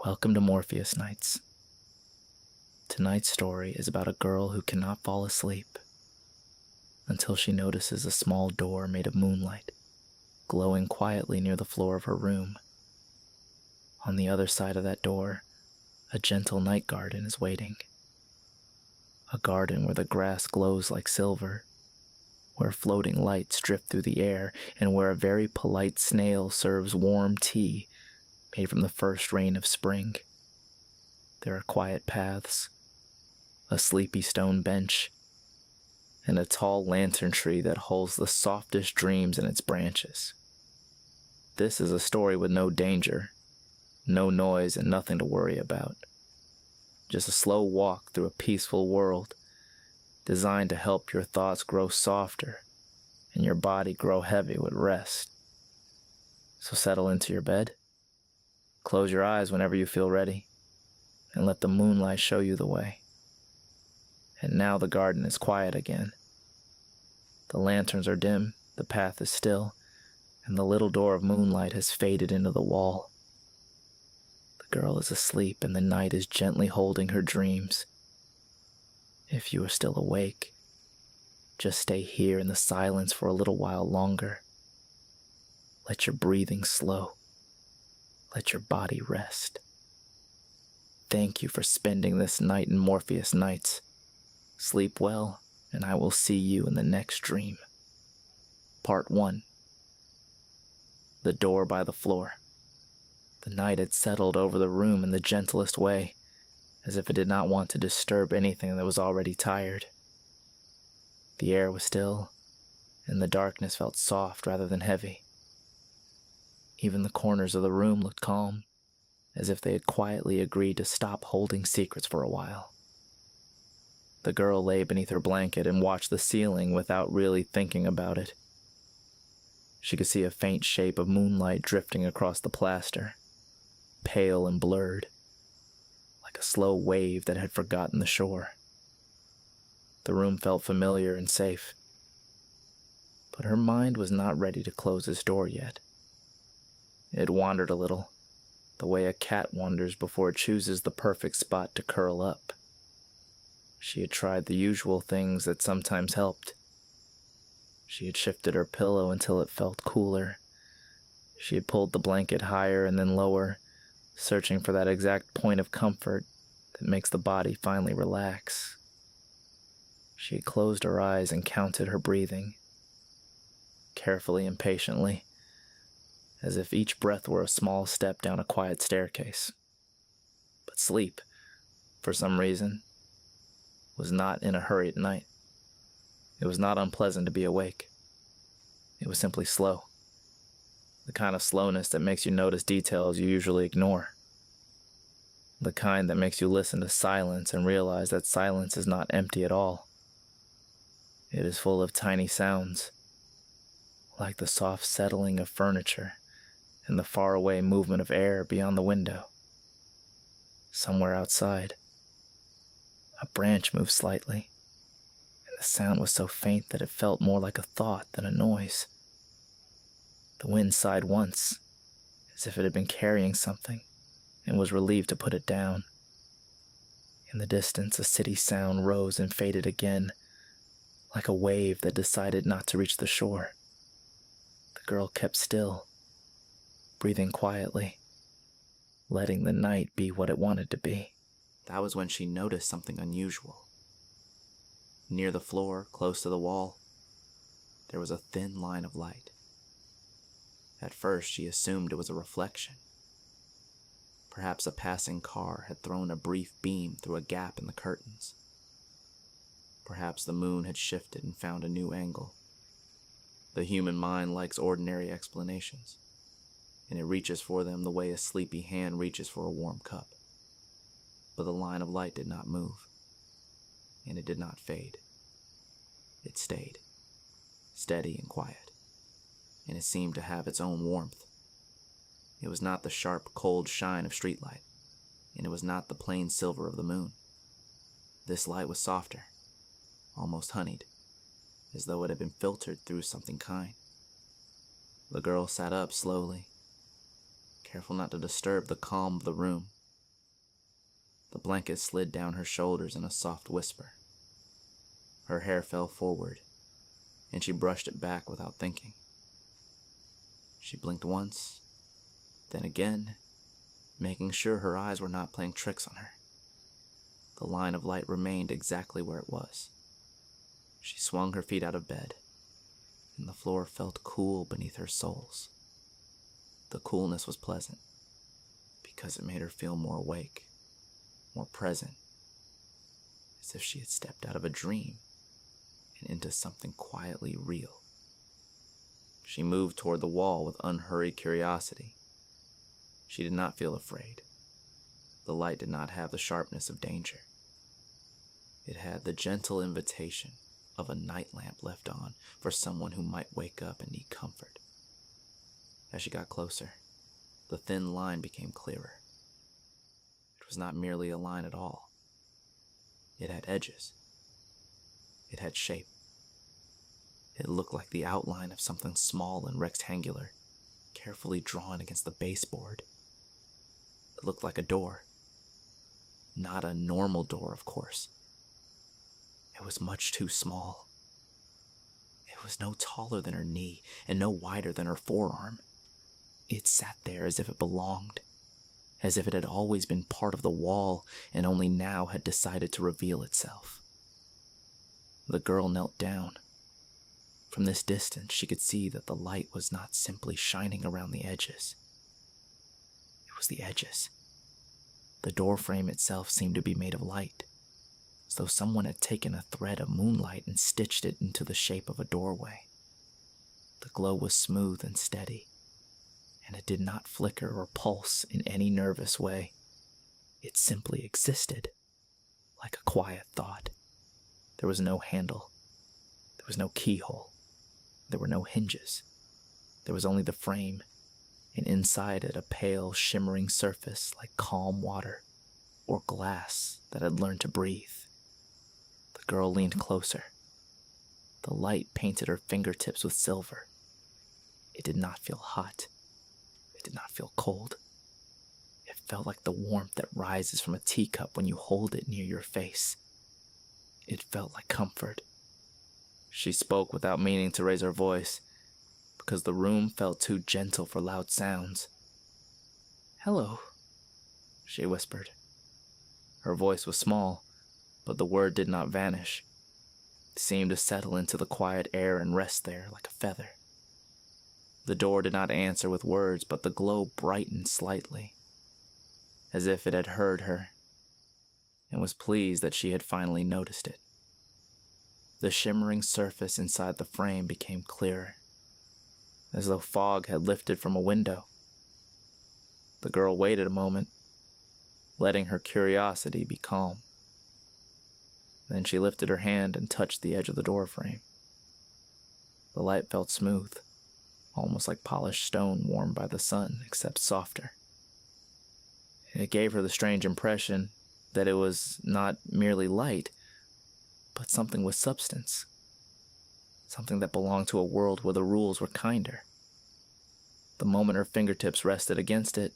Welcome to Morpheus Nights. Tonight's story is about a girl who cannot fall asleep until she notices a small door made of moonlight glowing quietly near the floor of her room. On the other side of that door, a gentle night garden is waiting. A garden where the grass glows like silver, where floating lights drift through the air, and where a very polite snail serves warm tea made from the first rain of spring. There are quiet paths, a sleepy stone bench, and a tall lantern tree that holds the softest dreams in its branches. This is a story with no danger, no noise, and nothing to worry about. Just a slow walk through a peaceful world designed to help your thoughts grow softer and your body grow heavy with rest. So settle into your bed, close your eyes whenever you feel ready, and let the moonlight show you the way. And now the garden is quiet again. The lanterns are dim, the path is still, and the little door of moonlight has faded into the wall. The girl is asleep and the night is gently holding her dreams. If you are still awake, just stay here in the silence for a little while longer. Let your breathing slow. Let your body rest. Thank you for spending this night in Morpheus Nights. Sleep well, and I will see you in the next dream. Part 1. The door by the floor. The night had settled over the room in the gentlest way, as if it did not want to disturb anything that was already tired. The air was still, and the darkness felt soft rather than heavy. Even the corners of the room looked calm, as if they had quietly agreed to stop holding secrets for a while. The girl lay beneath her blanket and watched the ceiling without really thinking about it. She could see a faint shape of moonlight drifting across the plaster, pale and blurred, like a slow wave that had forgotten the shore. The room felt familiar and safe, but her mind was not ready to close its door yet. It wandered a little, the way a cat wanders before it chooses the perfect spot to curl up. She had tried the usual things that sometimes helped. She had shifted her pillow until it felt cooler. She had pulled the blanket higher and then lower, searching for that exact point of comfort that makes the body finally relax. She had closed her eyes and counted her breathing, carefully and patiently, as if each breath were a small step down a quiet staircase. But sleep, for some reason, was not in a hurry at night. It was not unpleasant to be awake. It was simply slow. The kind of slowness that makes you notice details you usually ignore. The kind that makes you listen to silence and realize that silence is not empty at all. It is full of tiny sounds, like the soft settling of furniture and the faraway movement of air beyond the window. Somewhere outside, a branch moved slightly, and the sound was so faint that it felt more like a thought than a noise. The wind sighed once, as if it had been carrying something, and was relieved to put it down. In the distance, a city sound rose and faded again, like a wave that decided not to reach the shore. The girl kept still, breathing quietly, letting the night be what it wanted to be. That was when she noticed something unusual. Near the floor, close to the wall, there was a thin line of light. At first, she assumed it was a reflection. Perhaps a passing car had thrown a brief beam through a gap in the curtains. Perhaps the moon had shifted and found a new angle. The human mind likes ordinary explanations, and it reaches for them the way a sleepy hand reaches for a warm cup. But the line of light did not move, and it did not fade. It stayed, steady and quiet, and it seemed to have its own warmth. It was not the sharp, cold shine of streetlight, and it was not the plain silver of the moon. This light was softer, almost honeyed, as though it had been filtered through something kind. The girl sat up slowly, careful not to disturb the calm of the room. The blanket slid down her shoulders in a soft whisper. Her hair fell forward, and she brushed it back without thinking. She blinked once, then again, making sure her eyes were not playing tricks on her. The line of light remained exactly where it was. She swung her feet out of bed, and the floor felt cool beneath her soles. The coolness was pleasant, because it made her feel more awake, more present, as if she had stepped out of a dream and into something quietly real. She moved toward the wall with unhurried curiosity. She did not feel afraid. The light did not have the sharpness of danger. It had the gentle invitation of a night lamp left on for someone who might wake up and need comfort. As she got closer, the thin line became clearer. It was not merely a line at all. It had edges. It had shape. It looked like the outline of something small and rectangular, carefully drawn against the baseboard. It looked like a door. Not a normal door, of course. It was much too small. It was no taller than her knee and no wider than her forearm. It sat there as if it belonged, as if it had always been part of the wall and only now had decided to reveal itself. The girl knelt down. From this distance, she could see that the light was not simply shining around the edges. It was the edges. The door frame itself seemed to be made of light, as though someone had taken a thread of moonlight and stitched it into the shape of a doorway. The glow was smooth and steady, and it did not flicker or pulse in any nervous way. It simply existed, like a quiet thought. There was no handle. There was no keyhole. There were no hinges. There was only the frame, and inside it a pale, shimmering surface like calm water or glass that had learned to breathe. The girl leaned closer. The light painted her fingertips with silver. It did not feel hot. It did not feel cold. It felt like the warmth that rises from a teacup when you hold it near your face. It felt like comfort. She spoke without meaning to raise her voice, because the room felt too gentle for loud sounds. "Hello," she whispered. Her voice was small, but the word did not vanish. It seemed to settle into the quiet air and rest there like a feather. The door did not answer with words, but the glow brightened slightly, as if it had heard her, and was pleased that she had finally noticed it. The shimmering surface inside the frame became clearer, as though fog had lifted from a window. The girl waited a moment, letting her curiosity be calm. Then she lifted her hand and touched the edge of the door frame. The light felt smooth, almost like polished stone warmed by the sun, except softer. It gave her the strange impression that it was not merely light, but something with substance. Something that belonged to a world where the rules were kinder. The moment her fingertips rested against it,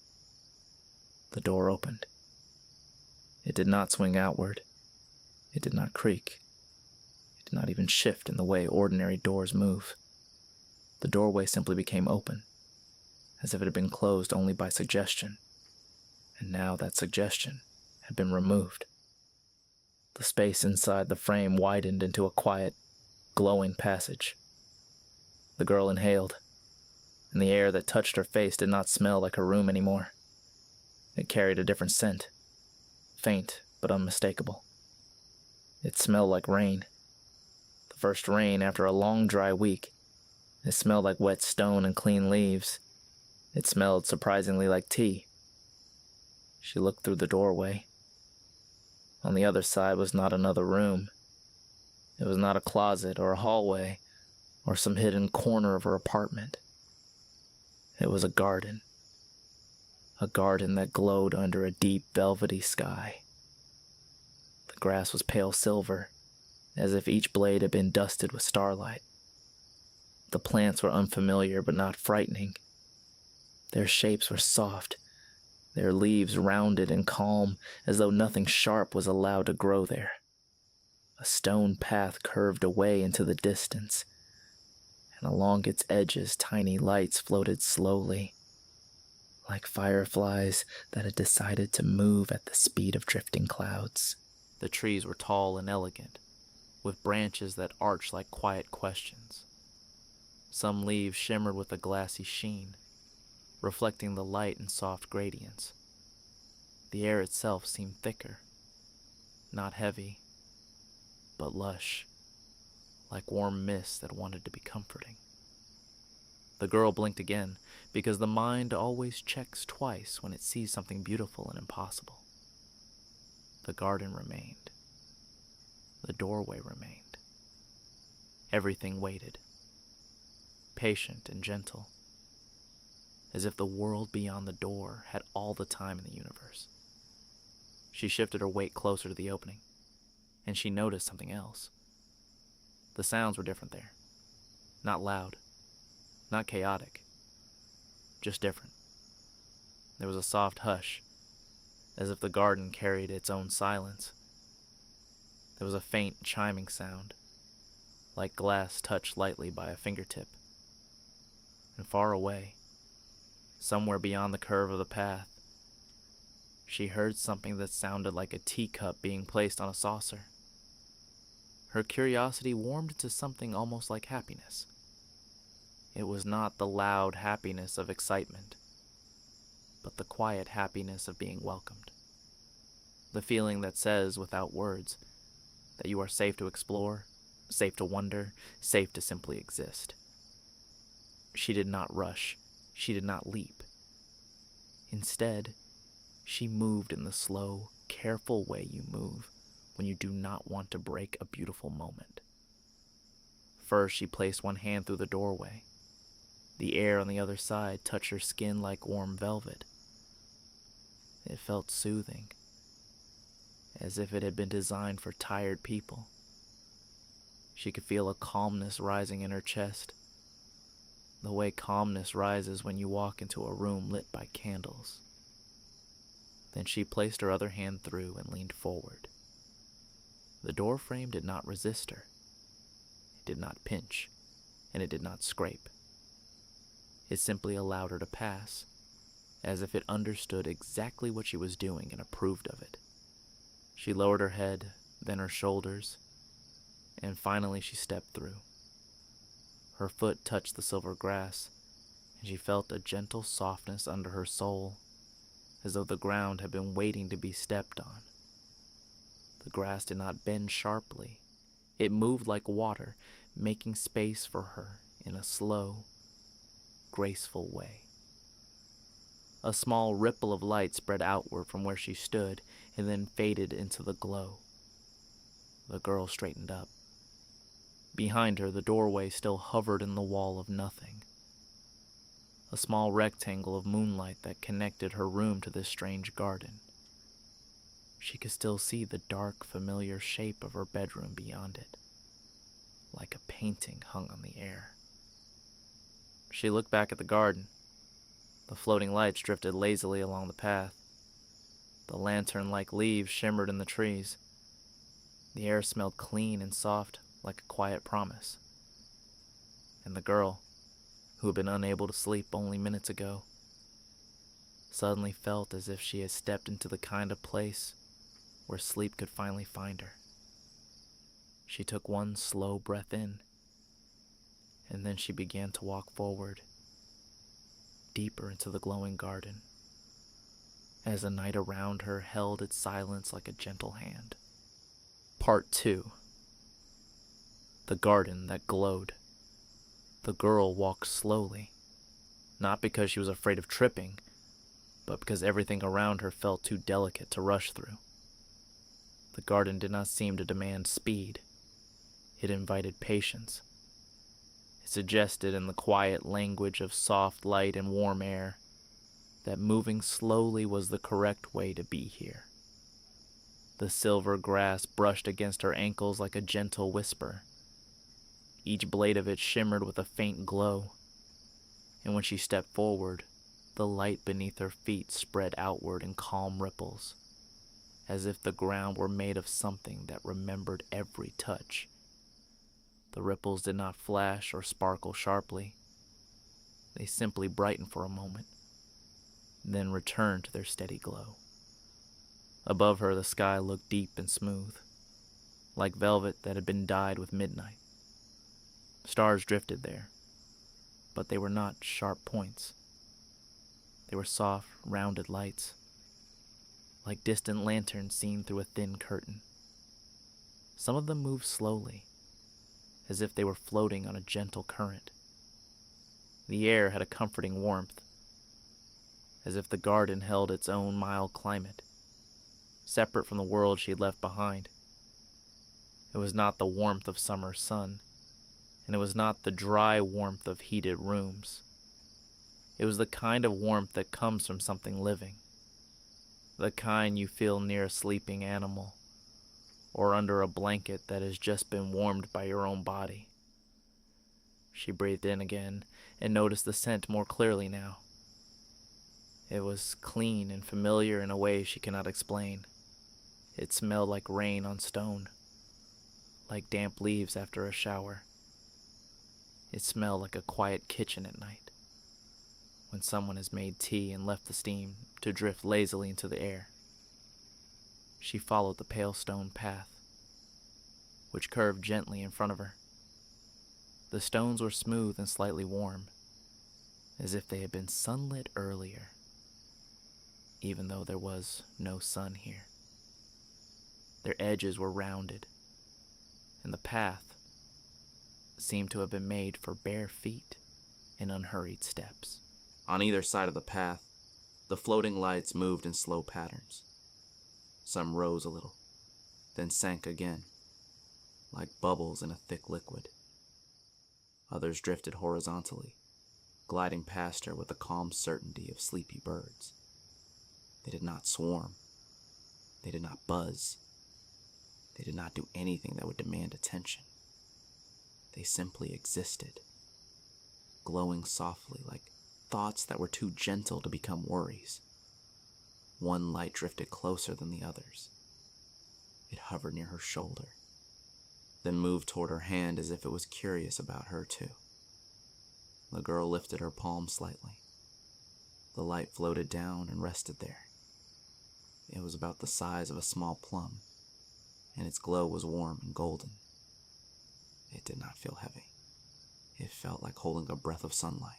the door opened. It did not swing outward. It did not creak. It did not even shift in the way ordinary doors move. The doorway simply became open, as if it had been closed only by suggestion, and now that suggestion had been removed. The space inside the frame widened into a quiet, glowing passage. The girl inhaled, and the air that touched her face did not smell like her room anymore. It carried a different scent, faint but unmistakable. It smelled like rain. The first rain after a long dry week. It smelled like wet stone and clean leaves. It smelled surprisingly like tea. She looked through the doorway. On the other side was not another room. It was not a closet or a hallway or some hidden corner of her apartment. It was a garden. A garden that glowed under a deep velvety sky. The grass was pale silver, as if each blade had been dusted with starlight. The plants were unfamiliar but not frightening. Their shapes were soft, their leaves rounded and calm as though nothing sharp was allowed to grow there. A stone path curved away into the distance, and along its edges tiny lights floated slowly, like fireflies that had decided to move at the speed of drifting clouds. The trees were tall and elegant, with branches that arched like quiet questions. Some leaves shimmered with a glassy sheen, reflecting the light in soft gradients. The air itself seemed thicker, not heavy, but lush, like warm mist that wanted to be comforting. The girl blinked again, because the mind always checks twice when it sees something beautiful and impossible. The garden remained. The doorway remained. Everything waited, patient and gentle, as if the world beyond the door had all the time in the universe. She shifted her weight closer to the opening, and she noticed something else. The sounds were different there. Not loud, not chaotic, just different. There was a soft hush, as if the garden carried its own silence. There was a faint chiming sound, like glass touched lightly by a fingertip. And far away, somewhere beyond the curve of the path, she heard something that sounded like a teacup being placed on a saucer. Her curiosity warmed into something almost like happiness. It was not the loud happiness of excitement, but the quiet happiness of being welcomed. The feeling that says, without words, that you are safe to explore, safe to wonder, safe to simply exist. She did not rush. She did not leap. Instead, she moved in the slow, careful way you move when you do not want to break a beautiful moment. First, she placed one hand through the doorway. The air on the other side touched her skin like warm velvet. It felt soothing, as if it had been designed for tired people. She could feel a calmness rising in her chest, the way calmness rises when you walk into a room lit by candles. Then she placed her other hand through and leaned forward. The door frame did not resist her. It did not pinch, and it did not scrape. It simply allowed her to pass, as if it understood exactly what she was doing and approved of it. She lowered her head, then her shoulders, and finally she stepped through. Her foot touched the silver grass, and she felt a gentle softness under her sole, as though the ground had been waiting to be stepped on. The grass did not bend sharply. It moved like water, making space for her in a slow, graceful way. A small ripple of light spread outward from where she stood and then faded into the glow. The girl straightened up. Behind her, the doorway still hovered in the wall of nothing. A small rectangle of moonlight that connected her room to this strange garden. She could still see the dark, familiar shape of her bedroom beyond it, like a painting hung on the air. She looked back at the garden. The floating lights drifted lazily along the path. The lantern-like leaves shimmered in the trees. The air smelled clean and soft, like a quiet promise. And the girl, who had been unable to sleep only minutes ago, suddenly felt as if she had stepped into the kind of place where sleep could finally find her. She took one slow breath in, and then she began to walk forward, deeper into the glowing garden, as the night around her held its silence like a gentle hand. Part 2. The garden that glowed. The girl walked slowly, not because she was afraid of tripping, but because everything around her felt too delicate to rush through. The garden did not seem to demand speed. It invited patience. It suggested in the quiet language of soft light and warm air that moving slowly was the correct way to be here. The silver grass brushed against her ankles like a gentle whisper. Each blade of it shimmered with a faint glow, and when she stepped forward, The light beneath her feet spread outward in calm ripples, as if the ground were made of something that remembered every touch. The ripples did not flash or sparkle sharply. They simply brightened for a moment, then returned to their steady glow. Above her, the sky looked deep and smooth, like velvet that had been dyed with midnight. Stars drifted there, but they were not sharp points. They were soft, rounded lights, like distant lanterns seen through a thin curtain. Some of them moved slowly, as if they were floating on a gentle current. The air had a comforting warmth, as if the garden held its own mild climate, separate from the world she had left behind. It was not the warmth of summer sun, and it was not the dry warmth of heated rooms. It was the kind of warmth that comes from something living, the kind you feel near a sleeping animal, or under a blanket that has just been warmed by your own body. She breathed in again and noticed the scent more clearly now. It was clean and familiar in a way she cannot explain. It smelled like rain on stone, like damp leaves after a shower. It smelled like a quiet kitchen at night, when someone has made tea and left the steam to drift lazily into the air. She followed the pale stone path, which curved gently in front of her. The stones were smooth and slightly warm, as if they had been sunlit earlier, even though there was no sun here. Their edges were rounded, and the path seemed to have been made for bare feet and unhurried steps. On either side of the path, the floating lights moved in slow patterns. Some rose a little, then sank again, like bubbles in a thick liquid. Others drifted horizontally, gliding past her with the calm certainty of sleepy birds. They did not swarm. They did not buzz. They did not do anything that would demand attention. They simply existed, glowing softly like thoughts that were too gentle to become worries. One light drifted closer than the others. It hovered near her shoulder, then moved toward her hand as if it was curious about her too. The girl lifted her palm slightly. The light floated down and rested there. It was about the size of a small plum, and its glow was warm and golden. It did not feel heavy. It felt like holding a breath of sunlight.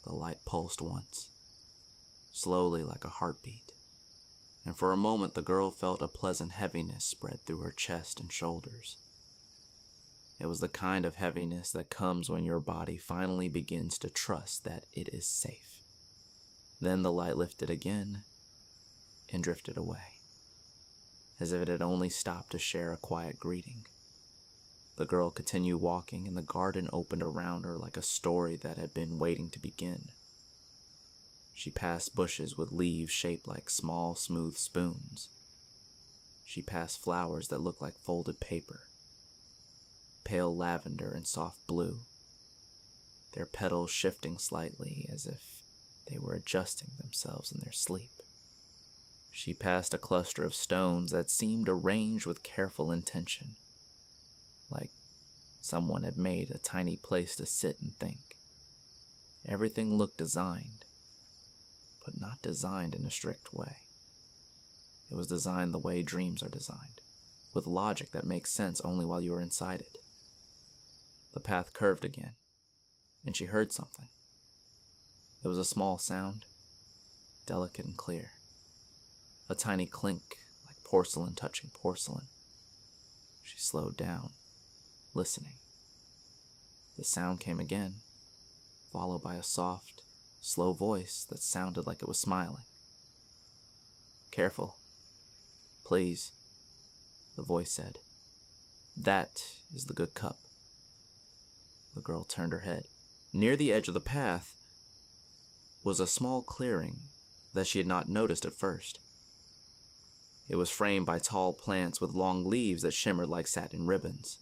The light pulsed once, slowly like a heartbeat, and for a moment the girl felt a pleasant heaviness spread through her chest and shoulders. It was the kind of heaviness that comes when your body finally begins to trust that it is safe. Then the light lifted again and drifted away, as if it had only stopped to share a quiet greeting. The girl continued walking, and the garden opened around her like a story that had been waiting to begin. She passed bushes with leaves shaped like small, smooth spoons. She passed flowers that looked like folded paper, pale lavender and soft blue, their petals shifting slightly as if they were adjusting themselves in their sleep. She passed a cluster of stones that seemed arranged with careful intention, like someone had made a tiny place to sit and think. Everything looked designed, but not designed in a strict way. It was designed the way dreams are designed, with logic that makes sense only while you are inside it. The path curved again, and she heard something. It was a small sound, delicate and clear. A tiny clink, like porcelain touching porcelain. She slowed down, listening. The sound came again, followed by a soft, slow voice that sounded like it was smiling. "Careful, please," the voice said. "That is the good cup." The girl turned her head. Near the edge of the path was a small clearing that she had not noticed at first. It was framed by tall plants with long leaves that shimmered like satin ribbons.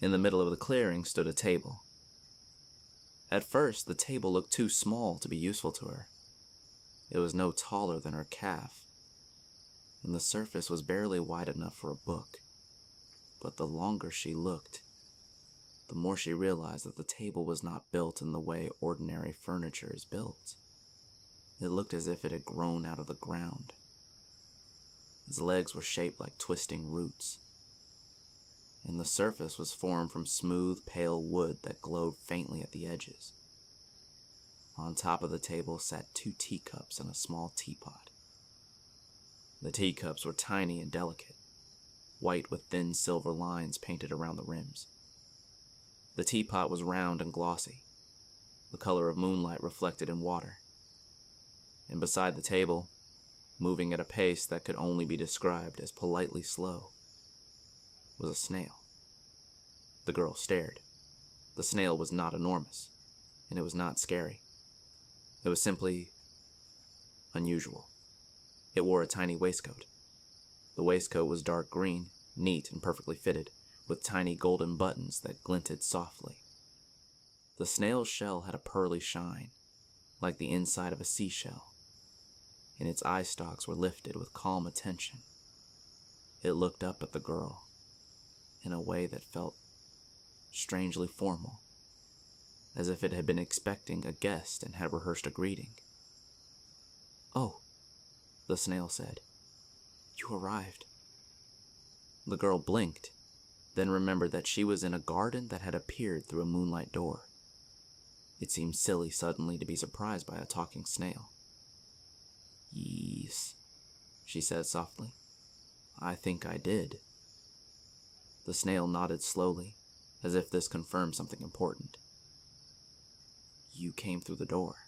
In the middle of the clearing stood a table. At first, the table looked too small to be useful to her. It was no taller than her calf, and the surface was barely wide enough for a book. But the longer she looked, the more she realized that the table was not built in the way ordinary furniture is built. It looked as if it had grown out of the ground. Its legs were shaped like twisting roots, and the surface was formed from smooth, pale wood that glowed faintly at the edges. On top of the table sat 2 teacups and a small teapot. The teacups were tiny and delicate, white with thin silver lines painted around the rims. The teapot was round and glossy, the color of moonlight reflected in water. And beside the table, moving at a pace that could only be described as politely slow, was a snail. The girl stared. The snail was not enormous, and it was not scary. It was simply unusual. It wore a tiny waistcoat. The waistcoat was dark green, neat and perfectly fitted, with tiny golden buttons that glinted softly. The snail's shell had a pearly shine, like the inside of a seashell, and its eye stalks were lifted with calm attention. It looked up at the girl in a way that felt strangely formal, as if it had been expecting a guest and had rehearsed a greeting. "Oh," the snail said, "you arrived." The girl blinked, then remembered that she was in a garden that had appeared through a moonlight door. It seemed silly suddenly to be surprised by a talking snail. "Yes," she said softly. "I think I did." The snail nodded slowly, as if this confirmed something important. "You came through the door,"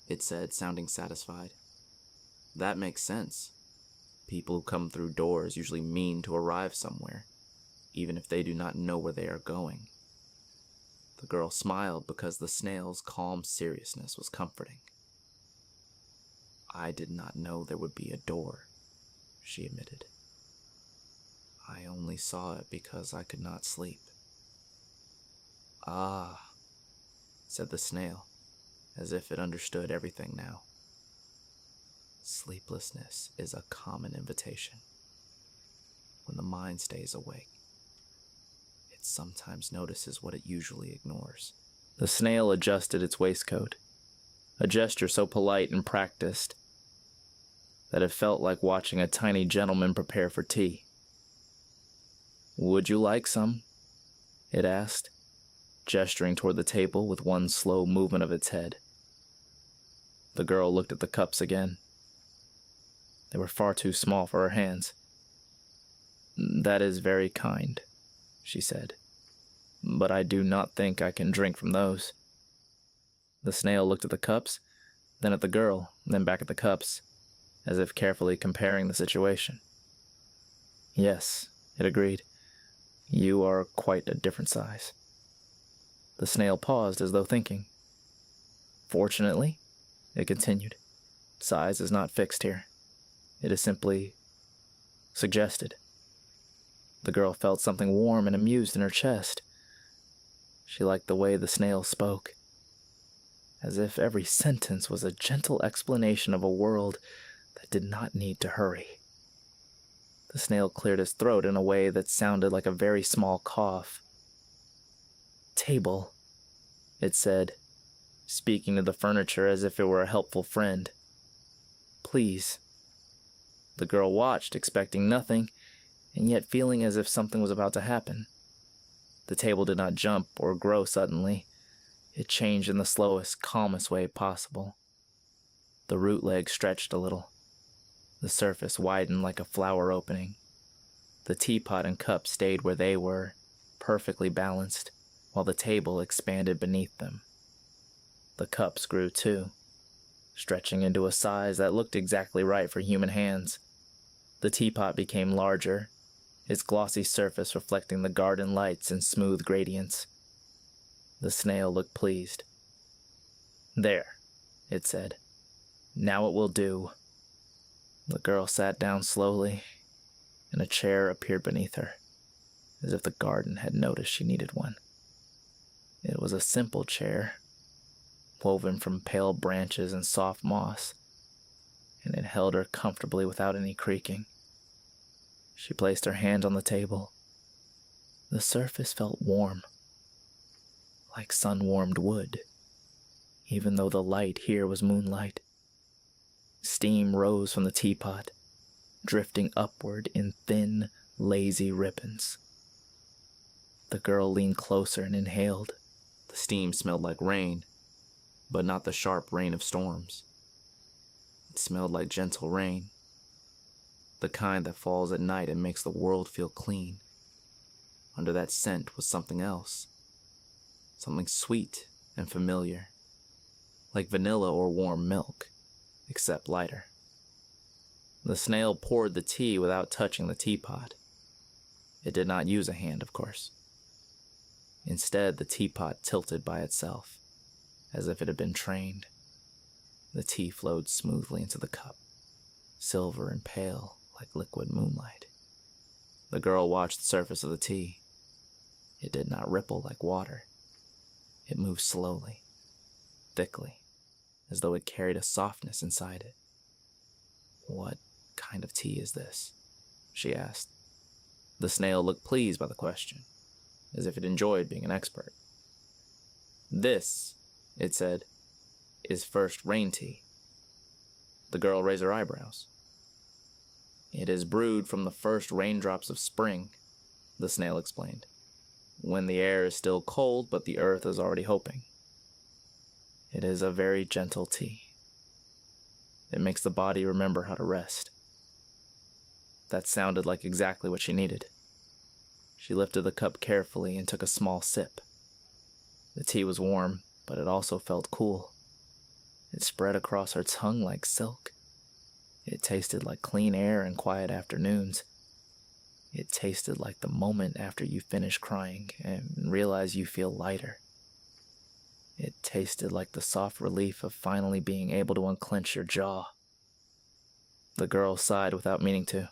it said, sounding satisfied. "That makes sense. People who come through doors usually mean to arrive somewhere, even if they do not know where they are going." The girl smiled because the snail's calm seriousness was comforting. "I did not know there would be a door," she admitted. "I only saw it because I could not sleep." "Ah," said the snail, as if it understood everything now. "Sleeplessness is a common invitation. When the mind stays awake, it sometimes notices what it usually ignores." The snail adjusted its waistcoat, a gesture so polite and practiced that it felt like watching a tiny gentleman prepare for tea. "Would you like some?" it asked, gesturing toward the table with one slow movement of its head. The girl looked at the cups again. They were far too small for her hands. "That is very kind," she said, "but I do not think I can drink from those." The snail looked at the cups, then at the girl, then back at the cups, as if carefully comparing the situation. "Yes," it agreed, "you are quite a different size." The snail paused as though thinking. "Fortunately," it continued, "size is not fixed here. It is simply suggested." The girl felt something warm and amused in her chest. She liked the way the snail spoke, as if every sentence was a gentle explanation of a world that did not need to hurry. The snail cleared his throat in a way that sounded like a very small cough. "Table," it said, speaking to the furniture as if it were a helpful friend. "Please." The girl watched, expecting nothing, and yet feeling as if something was about to happen. The table did not jump or grow suddenly. It changed in the slowest, calmest way possible. The root leg stretched a little. The surface widened like a flower opening. The teapot and cup stayed where they were, perfectly balanced, while the table expanded beneath them. The cups grew too, stretching into a size that looked exactly right for human hands. The teapot became larger, its glossy surface reflecting the garden lights in smooth gradients. The snail looked pleased. "There," it said. "Now it will do." The girl sat down slowly, and a chair appeared beneath her, as if the garden had noticed she needed one. It was a simple chair, woven from pale branches and soft moss, and it held her comfortably without any creaking. She placed her hand on the table. The surface felt warm, like sun-warmed wood, even though the light here was moonlight. Steam rose from the teapot, drifting upward in thin, lazy ribbons. The girl leaned closer and inhaled. The steam smelled like rain, but not the sharp rain of storms. It smelled like gentle rain, the kind that falls at night and makes the world feel clean. Under that scent was something else, something sweet and familiar, like vanilla or warm milk, except lighter. The snail poured the tea without touching the teapot. It did not use a hand, of course. Instead, the teapot tilted by itself, as if it had been trained. The tea flowed smoothly into the cup, silver and pale like liquid moonlight. The girl watched the surface of the tea. It did not ripple like water. It moved slowly, thickly, as though it carried a softness inside it. "What kind of tea is this?" she asked. The snail looked pleased by the question, as if it enjoyed being an expert. "This," it said, "is first rain tea." The girl raised her eyebrows. "It is brewed from the first raindrops of spring," the snail explained, "when the air is still cold but the earth is already hoping. It is a very gentle tea. It makes the body remember how to rest." That sounded like exactly what she needed. She lifted the cup carefully and took a small sip. The tea was warm, but it also felt cool. It spread across her tongue like silk. It tasted like clean air and quiet afternoons. It tasted like the moment after you finish crying and realize you feel lighter. It tasted like the soft relief of finally being able to unclench your jaw. The girl sighed without meaning to.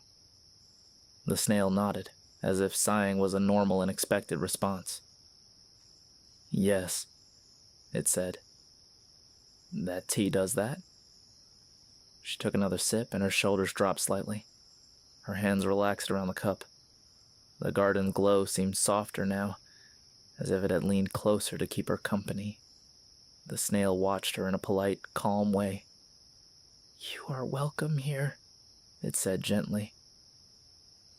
The snail nodded, as if sighing was a normal and expected response. "Yes," it said. "That tea does that?" She took another sip and her shoulders dropped slightly. Her hands relaxed around the cup. The garden glow seemed softer now, as if it had leaned closer to keep her company. The snail watched her in a polite, calm way. "You are welcome here," it said gently.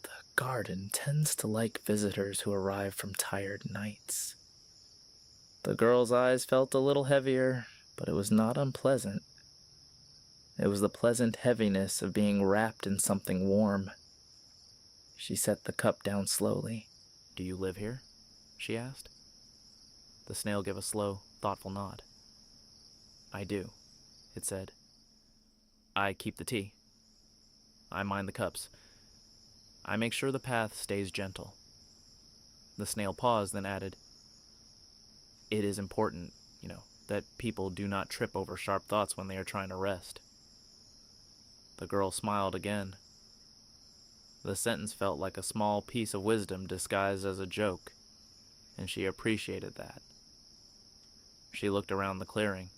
"The garden tends to like visitors who arrive from tired nights." The girl's eyes felt a little heavier, but it was not unpleasant. It was the pleasant heaviness of being wrapped in something warm. She set the cup down slowly. "Do you live here?" she asked. The snail gave a slow, thoughtful nod. "I do," it said. "I keep the tea. I mind the cups. I make sure the path stays gentle." The snail paused, then added, "It is important, that people do not trip over sharp thoughts when they are trying to rest." The girl smiled again. The sentence felt like a small piece of wisdom disguised as a joke, and she appreciated that. She looked around the clearing.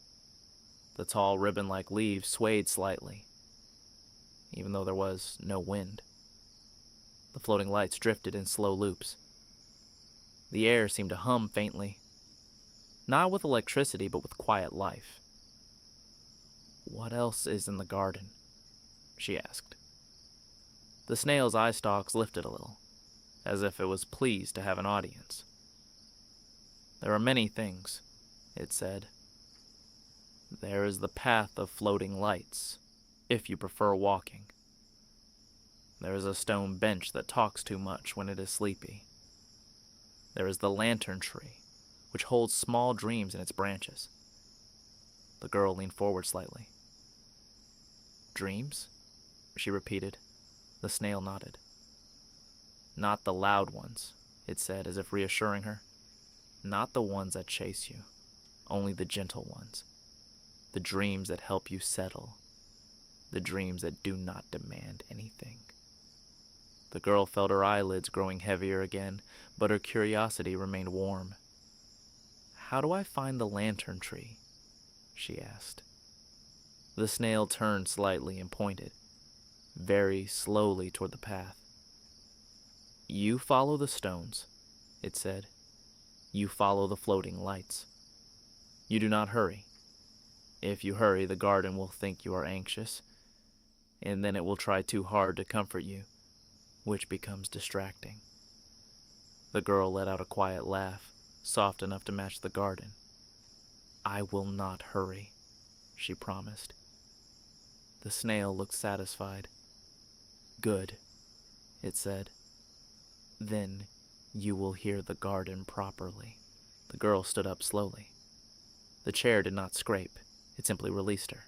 The tall ribbon-like leaves swayed slightly, even though there was no wind. The floating lights drifted in slow loops. The air seemed to hum faintly, not with electricity, but with quiet life. "What else is in the garden?" she asked. The snail's eye stalks lifted a little, as if it was pleased to have an audience. "There are many things," it said. "There is the path of floating lights, if you prefer walking. There is a stone bench that talks too much when it is sleepy. There is the lantern tree, which holds small dreams in its branches." The girl leaned forward slightly. "Dreams?" she repeated. The snail nodded. "Not the loud ones," it said, as if reassuring her. "Not the ones that chase you, only the gentle ones. The dreams that help you settle. The dreams that do not demand anything." The girl felt her eyelids growing heavier again, but her curiosity remained warm. "How do I find the lantern tree?" she asked. The snail turned slightly and pointed, very slowly toward the path. You follow the stones, it said. You follow the floating lights. You do not hurry. If you hurry, the garden will think you are anxious, and then it will try too hard to comfort you, which becomes distracting. The girl let out a quiet laugh, soft enough to match the garden. I will not hurry, she promised. The snail looked satisfied. Good, it said. Then you will hear the garden properly. The girl stood up slowly. The chair did not scrape, it simply released her.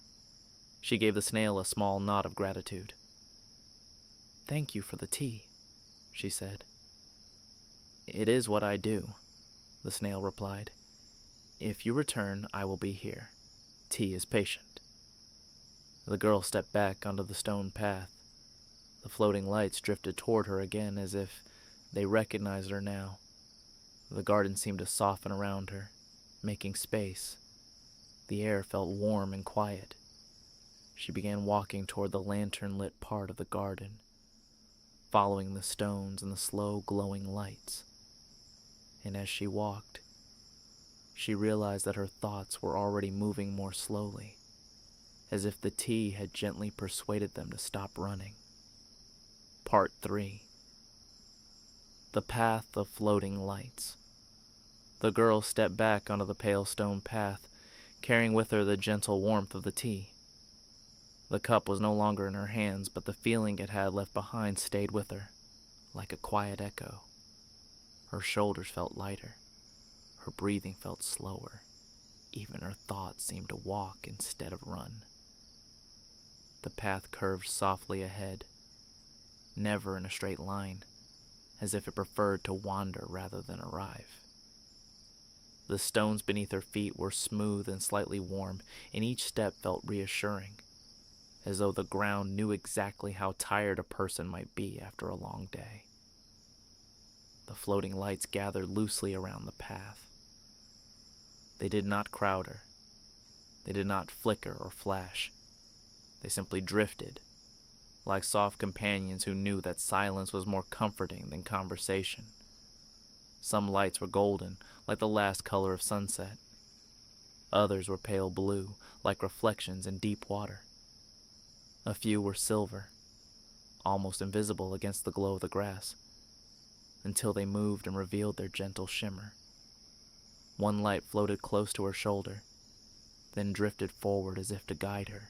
She gave the snail a small nod of gratitude. Thank you for the tea, she said. It is what I do, the snail replied. If you return, I will be here. Tea is patient. The girl stepped back onto the stone path. The floating lights drifted toward her again as if they recognized her now. The garden seemed to soften around her, making space. The air felt warm and quiet. She began walking toward the lantern-lit part of the garden, following the stones and the slow glowing lights. And as she walked, she realized that her thoughts were already moving more slowly, as if the tea had gently persuaded them to stop running. Part 3. The Path of Floating Lights. The girl stepped back onto the pale stone path, carrying with her the gentle warmth of the tea. The cup was no longer in her hands, but the feeling it had left behind stayed with her, like a quiet echo. Her shoulders felt lighter. Her breathing felt slower. Even her thoughts seemed to walk instead of run. The path curved softly ahead, never in a straight line, as if it preferred to wander rather than arrive. The stones beneath her feet were smooth and slightly warm, and each step felt reassuring, as though the ground knew exactly how tired a person might be after a long day. The floating lights gathered loosely around the path. They did not crowd her. They did not flicker or flash. They simply drifted, like soft companions who knew that silence was more comforting than conversation. Some lights were golden, like the last color of sunset. Others were pale blue, like reflections in deep water. A few were silver, almost invisible against the glow of the grass, until they moved and revealed their gentle shimmer. One light floated close to her shoulder, then drifted forward as if to guide her.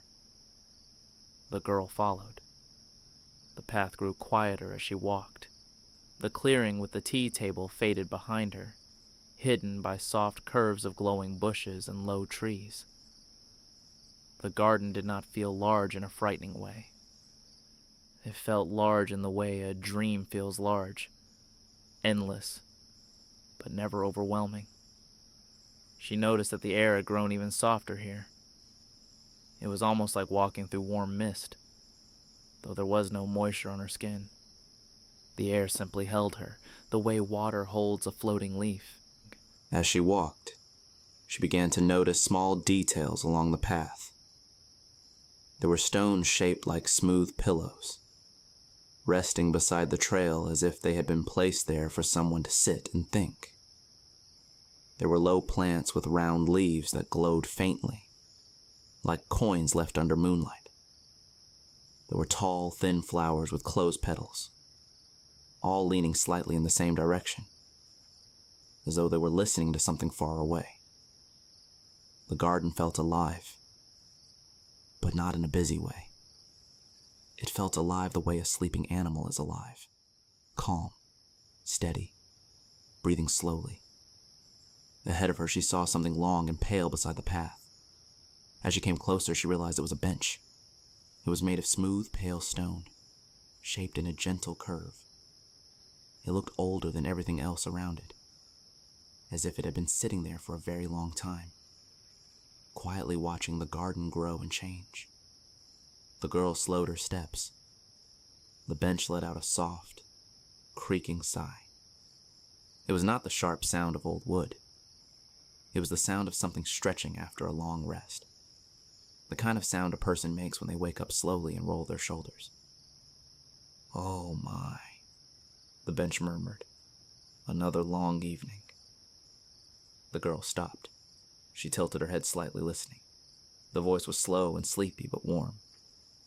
The girl followed. The path grew quieter as she walked. The clearing with the tea table faded behind her, hidden by soft curves of glowing bushes and low trees. The garden did not feel large in a frightening way. It felt large in the way a dream feels large, endless, but never overwhelming. She noticed that the air had grown even softer here. It was almost like walking through warm mist, though there was no moisture on her skin. The air simply held her, the way water holds a floating leaf. As she walked, she began to notice small details along the path. There were stones shaped like smooth pillows, resting beside the trail as if they had been placed there for someone to sit and think. There were low plants with round leaves that glowed faintly, like coins left under moonlight. There were tall, thin flowers with closed petals, all leaning slightly in the same direction, as though they were listening to something far away. The garden felt alive, but not in a busy way. It felt alive the way a sleeping animal is alive, calm, steady, breathing slowly. Ahead of her, she saw something long and pale beside the path. As she came closer, she realized it was a bench. It was made of smooth, pale stone, shaped in a gentle curve. It looked older than everything else around it, as if it had been sitting there for a very long time, quietly watching the garden grow and change. The girl slowed her steps. The bench let out a soft, creaking sigh. It was not the sharp sound of old wood. It was the sound of something stretching after a long rest. the kind of sound a person makes when they wake up slowly and roll their shoulders. "Oh my," the bench murmured. "Another long evening." The girl stopped. She tilted her head slightly, listening. The voice was slow and sleepy but warm.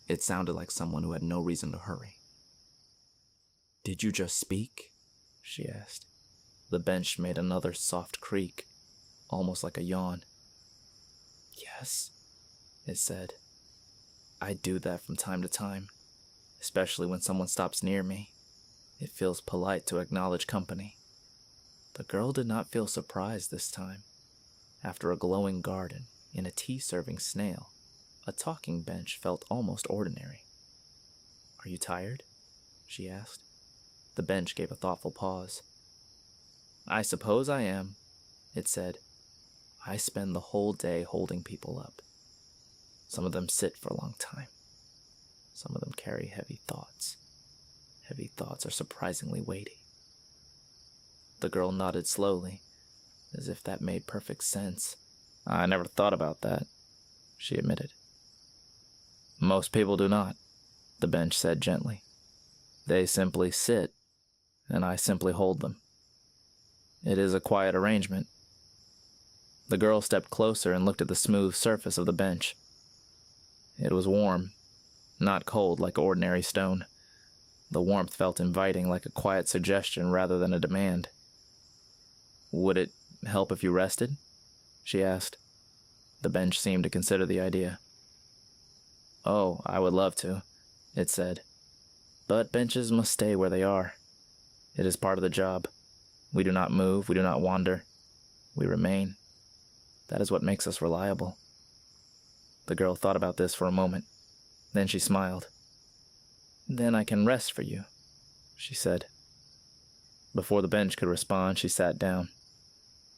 It sounded like someone who had no reason to hurry. "Did you just speak?" she asked. The bench made another soft creak, almost like a yawn. "Yes," it said. "I do that from time to time, especially when someone stops near me. It feels polite to acknowledge company." The girl did not feel surprised this time. After a glowing garden and a tea-serving snail, a talking bench felt almost ordinary. "Are you tired?" she asked. The bench gave a thoughtful pause. "I suppose I am," it said. "I spend the whole day holding people up. Some of them sit for a long time. Some of them carry heavy thoughts. Heavy thoughts are surprisingly weighty." The girl nodded slowly, as if that made perfect sense. "I never thought about that," she admitted. "Most people do not," the bench said gently. "They simply sit, and I simply hold them. It is a quiet arrangement." The girl stepped closer and looked at the smooth surface of the bench. It was warm, not cold like ordinary stone. The warmth felt inviting, like a quiet suggestion rather than a demand. "Would it help if you rested?" she asked. The bench seemed to consider the idea. "Oh, I would love to," it said. "But benches must stay where they are. It is part of the job. We do not move, we do not wander. We remain. That is what makes us reliable." The girl thought about this for a moment. Then she smiled. "Then I can rest for you," she said. Before the bench could respond, she sat down.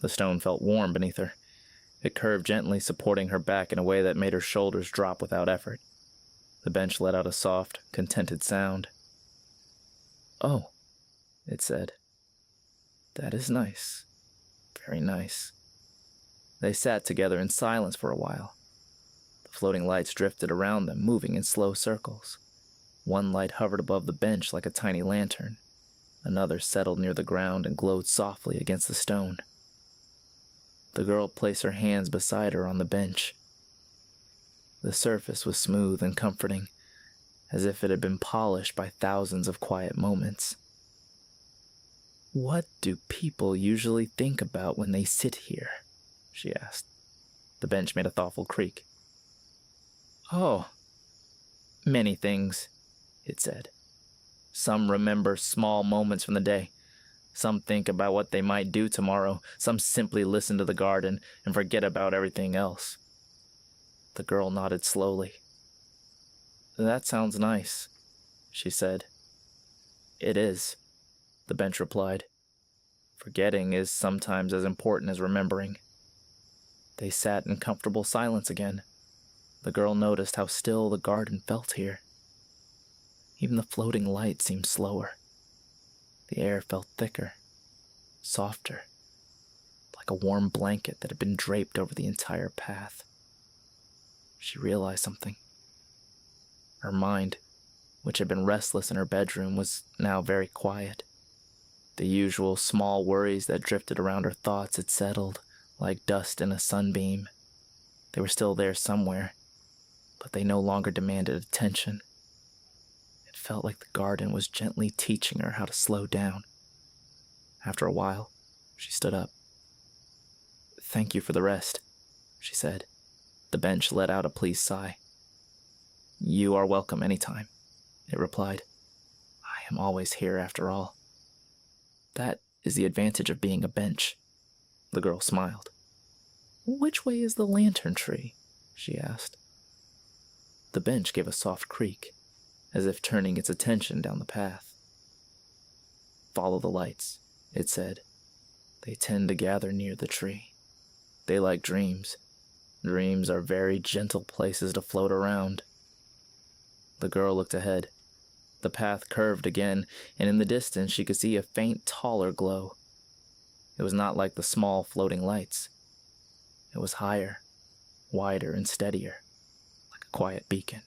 The stone felt warm beneath her. It curved gently, supporting her back in a way that made her shoulders drop without effort. The bench let out a soft, contented sound. "Oh," it said. "That is nice. Very nice." They sat together in silence for a while. The floating lights drifted around them, moving in slow circles. One light hovered above the bench like a tiny lantern. Another settled near the ground and glowed softly against the stone. The girl placed her hands beside her on the bench. The surface was smooth and comforting, as if it had been polished by thousands of quiet moments. "What do people usually think about when they sit here?" she asked. The bench made a thoughtful creak. "Oh, many things," it said. "Some remember small moments from the day. Some think about what they might do tomorrow. Some simply listen to the garden and forget about everything else." The girl nodded slowly. "That sounds nice," she said. "It is," the bench replied. "Forgetting is sometimes as important as remembering." They sat in comfortable silence again. The girl noticed how still the garden felt here. Even the floating light seemed slower. The air felt thicker, softer, like a warm blanket that had been draped over the entire path. She realized something. Her mind, which had been restless in her bedroom, was now very quiet. The usual small worries that drifted around her thoughts had settled, like dust in a sunbeam. They were still there somewhere, but they no longer demanded attention. It felt like the garden was gently teaching her how to slow down. After a while, she stood up. "Thank you for the rest," she said. The bench let out a pleased sigh. "You are welcome anytime," it replied. "I am always here after all." "That is the advantage of being a bench," the girl smiled. "Which way is the lantern tree?" she asked. The bench gave a soft creak, as if turning its attention down the path. "Follow the lights," it said. "They tend to gather near the tree. They like dreams. Dreams are very gentle places to float around." The girl looked ahead. The path curved again, and in the distance she could see a faint, taller glow. It was not like the small floating lights. It was higher, wider, and steadier. quiet beacon.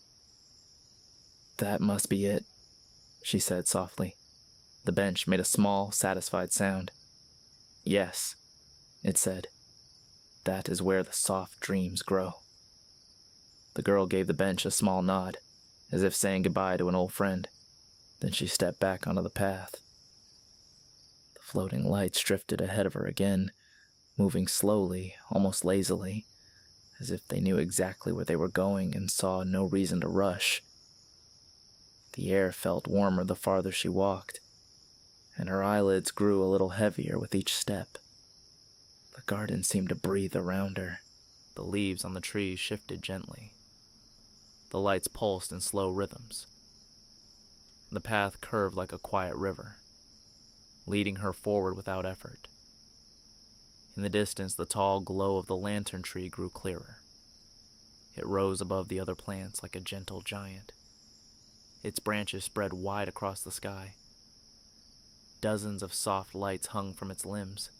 "That must be it," she said softly. The bench made a small, satisfied sound. "Yes," it said. "That is where the soft dreams grow." The girl gave the bench a small nod, as if saying goodbye to an old friend. Then she stepped back onto the path. The floating lights drifted ahead of her again, moving slowly, almost lazily, as if they knew exactly where they were going and saw no reason to rush. The air felt warmer the farther she walked, and her eyelids grew a little heavier with each step. The garden seemed to breathe around her. The leaves on the trees shifted gently. The lights pulsed in slow rhythms. The path curved like a quiet river, leading her forward without effort. In the distance, the tall glow of the lantern tree grew clearer. It rose above the other plants like a gentle giant. Its branches spread wide across the sky. Dozens of soft lights hung from its limbs,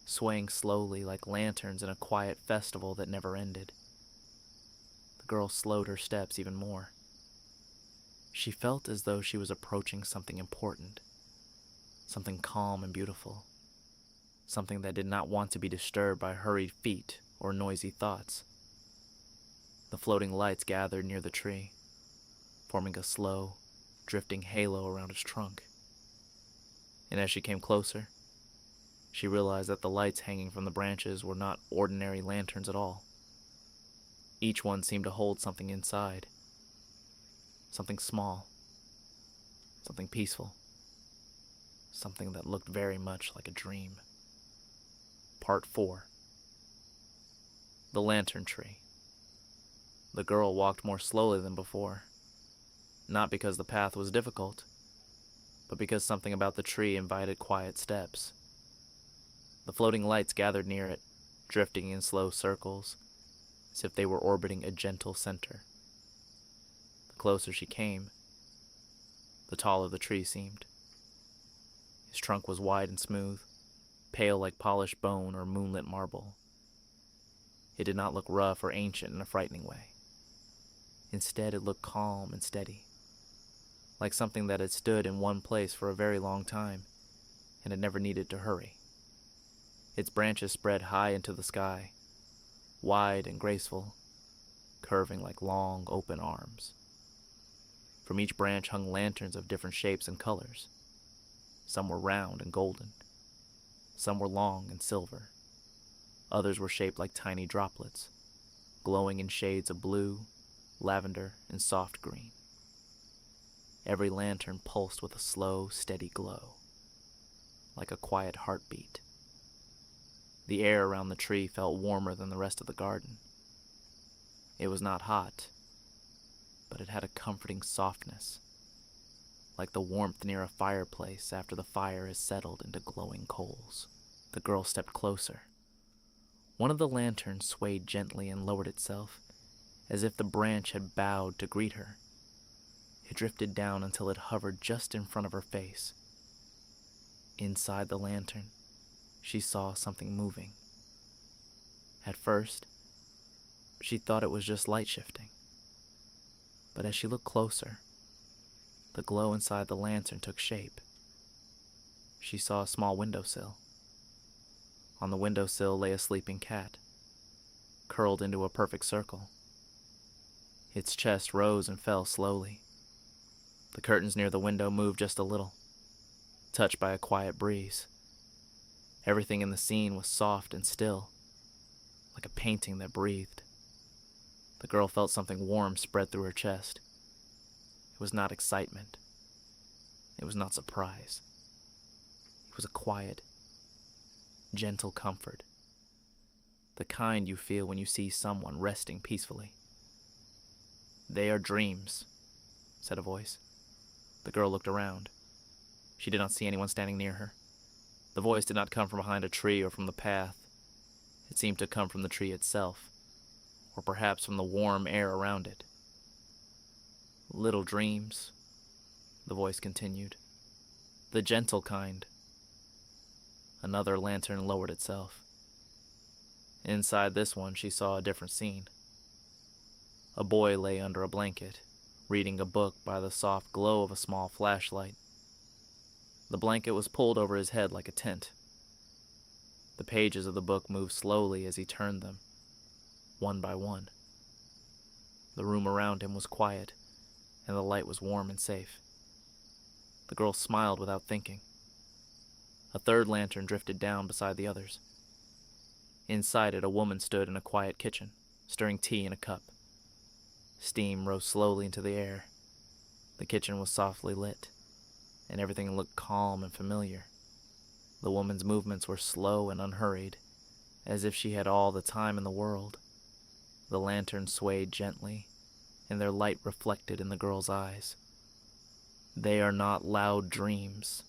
swaying slowly like lanterns in a quiet festival that never ended. The girl slowed her steps even more. She felt as though she was approaching something important, something calm and beautiful, something that did not want to be disturbed by hurried feet or noisy thoughts. The floating lights gathered near the tree, forming a slow, drifting halo around its trunk. And as she came closer, she realized that the lights hanging from the branches were not ordinary lanterns at all. Each one seemed to hold something inside. Something small. Something peaceful. Something that looked very much like a dream. Part 4. The Lantern Tree. The girl walked more slowly than before. Not because the path was difficult, but because something about the tree invited quiet steps. The floating lights gathered near it, drifting in slow circles, as if they were orbiting a gentle center. The closer she came, the taller the tree seemed. His trunk was wide and smooth, pale like polished bone or moonlit marble. It did not look rough or ancient in a frightening way. Instead, it looked calm and steady, like something that had stood in one place for a very long time and had never needed to hurry. Its branches spread high into the sky, wide and graceful, curving like long, open arms. From each branch hung lanterns of different shapes and colors. Some were round and golden. Some were long and silver. Others were shaped like tiny droplets, glowing in shades of blue, lavender, and soft green. Every lantern pulsed with a slow, steady glow, like a quiet heartbeat. The air around the tree felt warmer than the rest of the garden. It was not hot, but it had a comforting softness, like the warmth near a fireplace after the fire has settled into glowing coals. The girl stepped closer. One of the lanterns swayed gently and lowered itself, as if the branch had bowed to greet her. It drifted down until it hovered just in front of her face. Inside the lantern, she saw something moving. At first, she thought it was just light shifting. But as she looked closer, the glow inside the lantern took shape. She saw a small windowsill. On the windowsill lay a sleeping cat, curled into a perfect circle. Its chest rose and fell slowly. The curtains near the window moved just a little, touched by a quiet breeze. Everything in the scene was soft and still, like a painting that breathed. The girl felt something warm spread through her chest. It was not excitement. It was not surprise. It was a quiet, gentle comfort. The kind you feel when you see someone resting peacefully. "They are dreams," said a voice. The girl looked around. She did not see anyone standing near her. The voice did not come from behind a tree or from the path. It seemed to come from the tree itself, or perhaps from the warm air around it. "Little dreams," the voice continued. "The gentle kind." Another lantern lowered itself. Inside this one, she saw a different scene. A boy lay under a blanket, reading a book by the soft glow of a small flashlight. The blanket was pulled over his head like a tent. The pages of the book moved slowly as he turned them, one by one. The room around him was quiet, and the light was warm and safe. The girl smiled without thinking. A third lantern drifted down beside the others. Inside it, a woman stood in a quiet kitchen, stirring tea in a cup. Steam rose slowly into the air. The kitchen was softly lit, and everything looked calm and familiar. The woman's movements were slow and unhurried, as if she had all the time in the world. The lanterns swayed gently, and their light reflected in the girl's eyes. "They are not loud dreams,"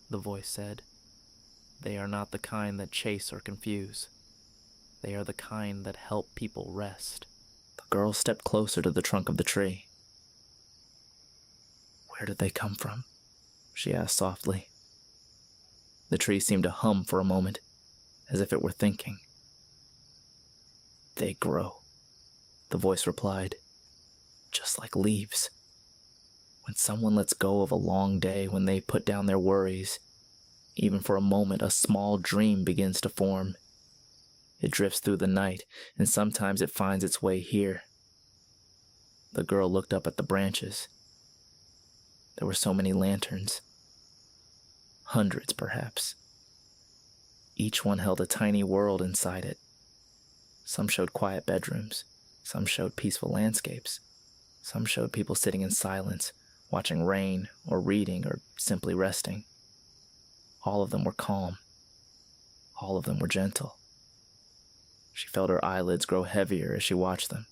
the voice said. "They are not the kind that chase or confuse. They are the kind that help people rest." The girl stepped closer to the trunk of the tree. "Where did they come from?" she asked softly. The tree seemed to hum for a moment, as if it were thinking. "They grow," the voice replied, "just like leaves. When someone lets go of a long day, when they put down their worries, even for a moment, a small dream begins to form. It drifts through the night, and sometimes it finds its way here." The girl looked up at the branches. There were so many lanterns. Hundreds, perhaps. Each one held a tiny world inside it. Some showed quiet bedrooms. Some showed peaceful landscapes. Some showed people sitting in silence, watching rain, or reading, or simply resting. All of them were calm. All of them were gentle. She felt her eyelids grow heavier as she watched them.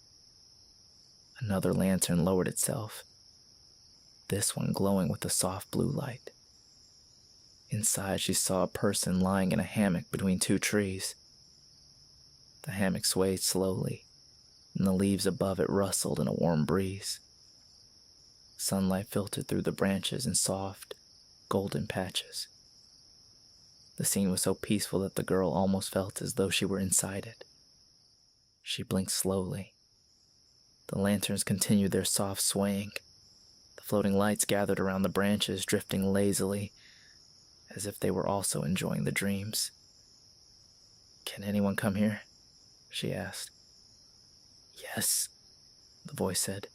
Another lantern lowered itself, this one glowing with a soft blue light. Inside, she saw a person lying in a hammock between two trees. The hammock swayed slowly, and the leaves above it rustled in a warm breeze. Sunlight filtered through the branches in soft, golden patches. The scene was so peaceful that the girl almost felt as though she were inside it. She blinked slowly. The lanterns continued their soft swaying. The floating lights gathered around the branches, drifting lazily, as if they were also enjoying the dreams. "Can anyone come here?" she asked. "Yes," the voice said.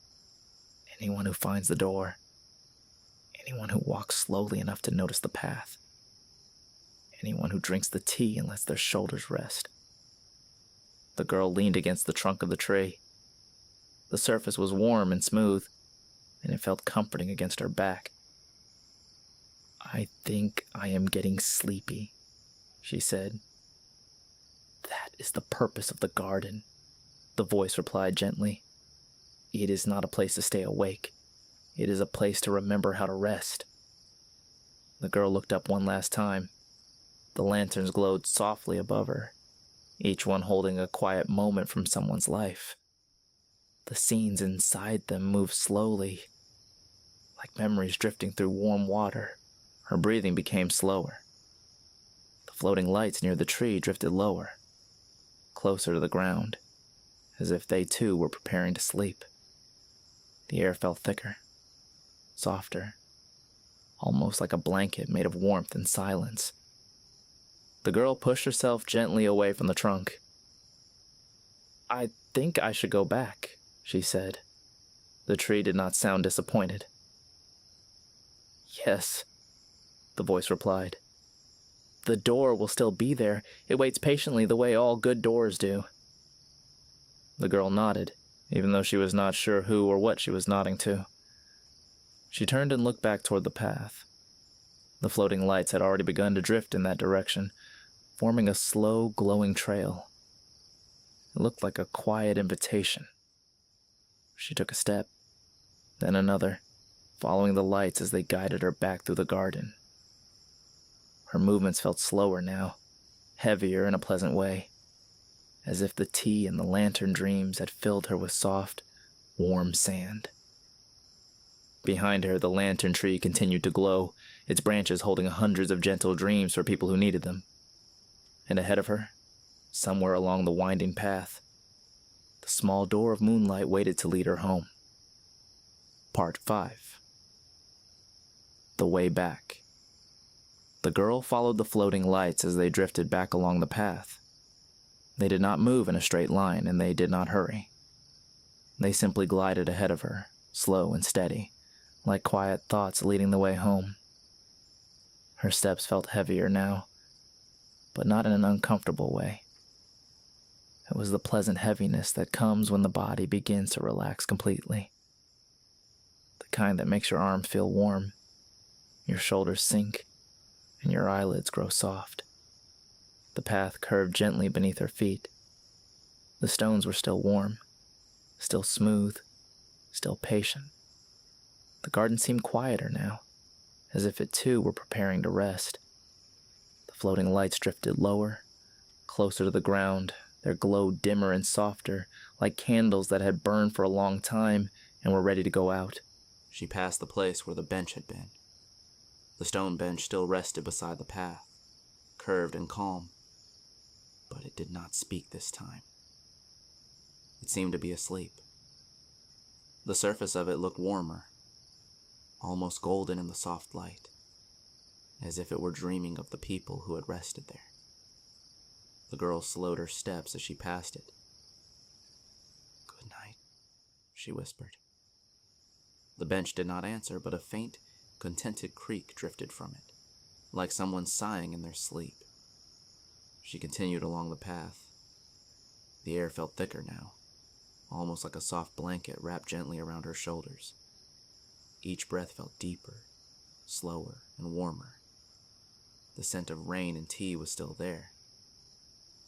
"Anyone who finds the door. Anyone who walks slowly enough to notice the path. Anyone who drinks the tea and lets their shoulders rest." The girl leaned against the trunk of the tree. The surface was warm and smooth, and it felt comforting against her back. "I think I am getting sleepy," she said. "That is the purpose of the garden," the voice replied gently. "It is not a place to stay awake. It is a place to remember how to rest." The girl looked up one last time. The lanterns glowed softly above her, each one holding a quiet moment from someone's life. The scenes inside them moved slowly, like memories drifting through warm water. Her breathing became slower. The floating lights near the tree drifted lower, closer to the ground, as if they too were preparing to sleep. The air felt thicker, softer, almost like a blanket made of warmth and silence. The girl pushed herself gently away from the trunk. "I think I should go back," she said. The tree did not sound disappointed. "Yes," the voice replied. "The door will still be there. It waits patiently the way all good doors do." The girl nodded, even though she was not sure who or what she was nodding to. She turned and looked back toward the path. The floating lights had already begun to drift in that direction, forming a slow, glowing trail. It looked like a quiet invitation. She took a step, then another, following the lights as they guided her back through the garden. Her movements felt slower now, heavier in a pleasant way, as if the tea and the lantern dreams had filled her with soft, warm sand. Behind her, the lantern tree continued to glow, its branches holding hundreds of gentle dreams for people who needed them. And ahead of her, somewhere along the winding path, the The small door of Moonlight waited to lead her home. Part 5. The Way Back. The girl followed the floating lights as they drifted back along the path. They did not move in a straight line, and they did not hurry. They simply glided ahead of her, slow and steady, like quiet thoughts leading the way home. Her steps felt heavier now, but not in an uncomfortable way. It was the pleasant heaviness that comes when the body begins to relax completely. The kind that makes your arms feel warm, your shoulders sink, and your eyelids grow soft. The path curved gently beneath her feet. The stones were still warm, still smooth, still patient. The garden seemed quieter now, as if it too were preparing to rest. The floating lights drifted lower, closer to the ground, their glow dimmer and softer, like candles that had burned for a long time and were ready to go out. She passed the place where the bench had been. The stone bench still rested beside the path, curved and calm, but it did not speak this time. It seemed to be asleep. The surface of it looked warmer, almost golden in the soft light, as if it were dreaming of the people who had rested there. The girl slowed her steps as she passed it. "Good night," she whispered. The bench did not answer, but a faint, contented creak drifted from it, like someone sighing in their sleep. She continued along the path. The air felt thicker now, almost like a soft blanket wrapped gently around her shoulders. Each breath felt deeper, slower, and warmer. The scent of rain and tea was still there,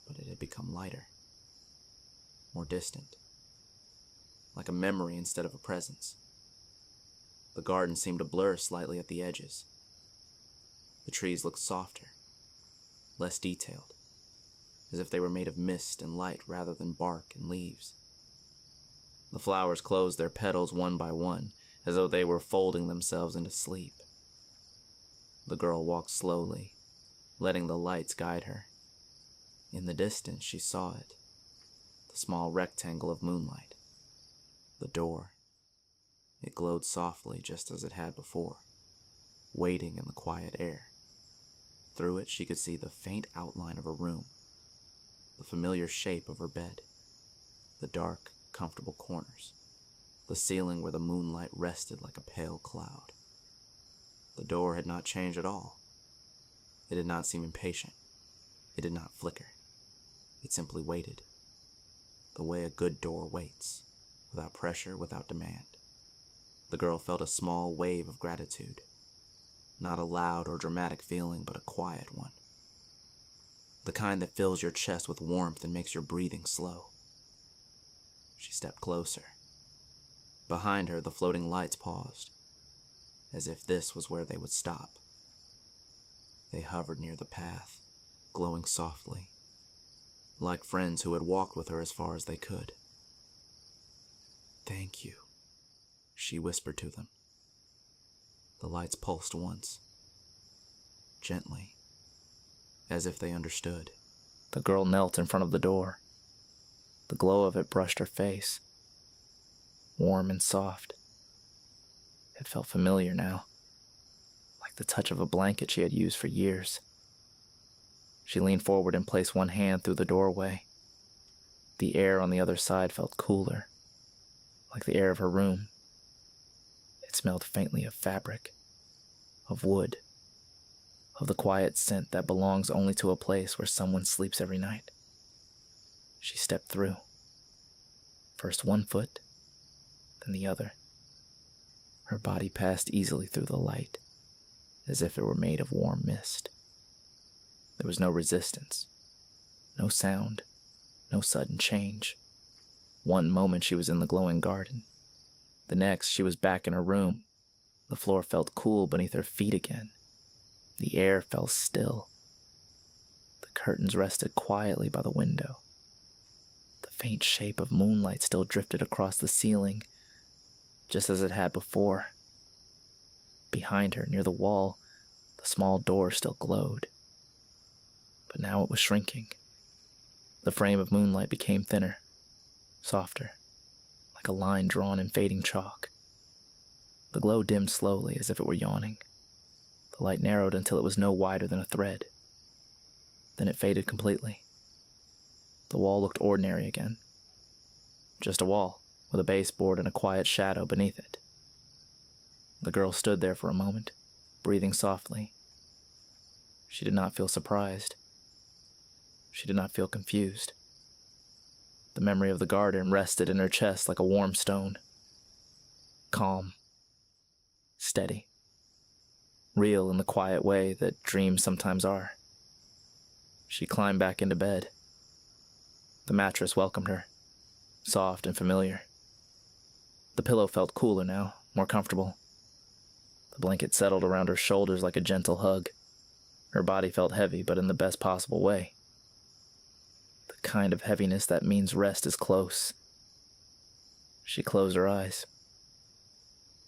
but it had become lighter, more distant, like a memory instead of a presence. The garden seemed to blur slightly at the edges. The trees looked softer, less detailed, as if they were made of mist and light rather than bark and leaves. The flowers closed their petals one by one, as though they were folding themselves into sleep. The girl walked slowly, letting the lights guide her. In the distance, she saw it, the small rectangle of moonlight, the door. It glowed softly just as it had before, waiting in the quiet air. Through it, she could see the faint outline of her room, the familiar shape of her bed, the dark, comfortable corners, the ceiling where the moonlight rested like a pale cloud. The door had not changed at all. It did not seem impatient. It did not flicker. It simply waited, the way a good door waits, without pressure, without demand. The girl felt a small wave of gratitude, not a loud or dramatic feeling, but a quiet one. The kind that fills your chest with warmth and makes your breathing slow. She stepped closer. Behind her, the floating lights paused, as if this was where they would stop. They hovered near the path, glowing softly, like friends who had walked with her as far as they could. "Thank you," she whispered to them. The lights pulsed once, gently, as if they understood. The girl knelt in front of the door. The glow of it brushed her face, warm and soft. It felt familiar now, like the touch of a blanket she had used for years. She leaned forward and placed one hand through the doorway. The air on the other side felt cooler, like the air of her room. It smelled faintly of fabric, of wood, of the quiet scent that belongs only to a place where someone sleeps every night. She stepped through. First one foot, then the other. Her body passed easily through the light, as if it were made of warm mist. There was no resistance, no sound, no sudden change. One moment she was in the glowing garden. The next she was back in her room. The floor felt cool beneath her feet again. The air felt still. The curtains rested quietly by the window. The faint shape of moonlight still drifted across the ceiling, just as it had before. Behind her, near the wall, the small door still glowed. But now it was shrinking. The frame of moonlight became thinner. softer, like a line drawn in fading chalk. The glow dimmed slowly as if it were yawning. The light narrowed until it was no wider than a thread. Then it faded completely. The wall looked ordinary again. Just a wall, with a baseboard and a quiet shadow beneath it. The girl stood there for a moment, breathing softly. She did not feel surprised. She did not feel confused. The memory of the garden rested in her chest like a warm stone. Calm. Steady. Real in the quiet way that dreams sometimes are. She climbed back into bed. The mattress welcomed her, soft and familiar. The pillow felt cooler now, more comfortable. The blanket settled around her shoulders like a gentle hug. Her body felt heavy, but in the best possible way. The kind of heaviness that means rest is close. She closed her eyes.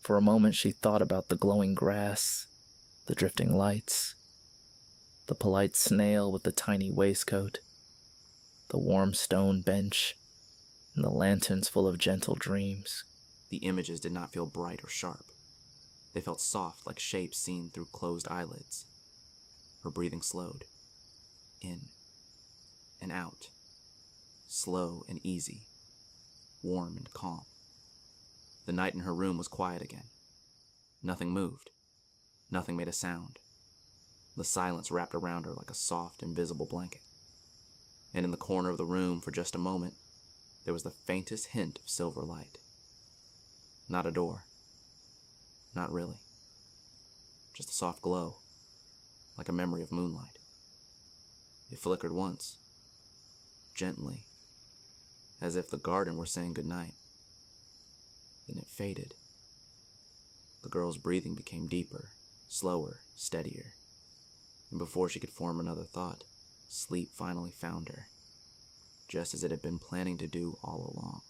For a moment she thought about the glowing grass, the drifting lights, the polite snail with the tiny waistcoat, the warm stone bench, and the lanterns full of gentle dreams. The images did not feel bright or sharp. They felt soft like shapes seen through closed eyelids. Her breathing slowed. In and out. Slow and easy. Warm and calm. The night in her room was quiet again. Nothing moved. Nothing made a sound. The silence wrapped around her like a soft, invisible blanket. And in the corner of the room, for just a moment, there was the faintest hint of silver light. Not a door. Not really. Just a soft glow, like a memory of moonlight. It flickered once, gently, as if the garden were saying goodnight. Then it faded. The girl's breathing became deeper, slower, steadier. And before she could form another thought, sleep finally found her, just as it had been planning to do all along.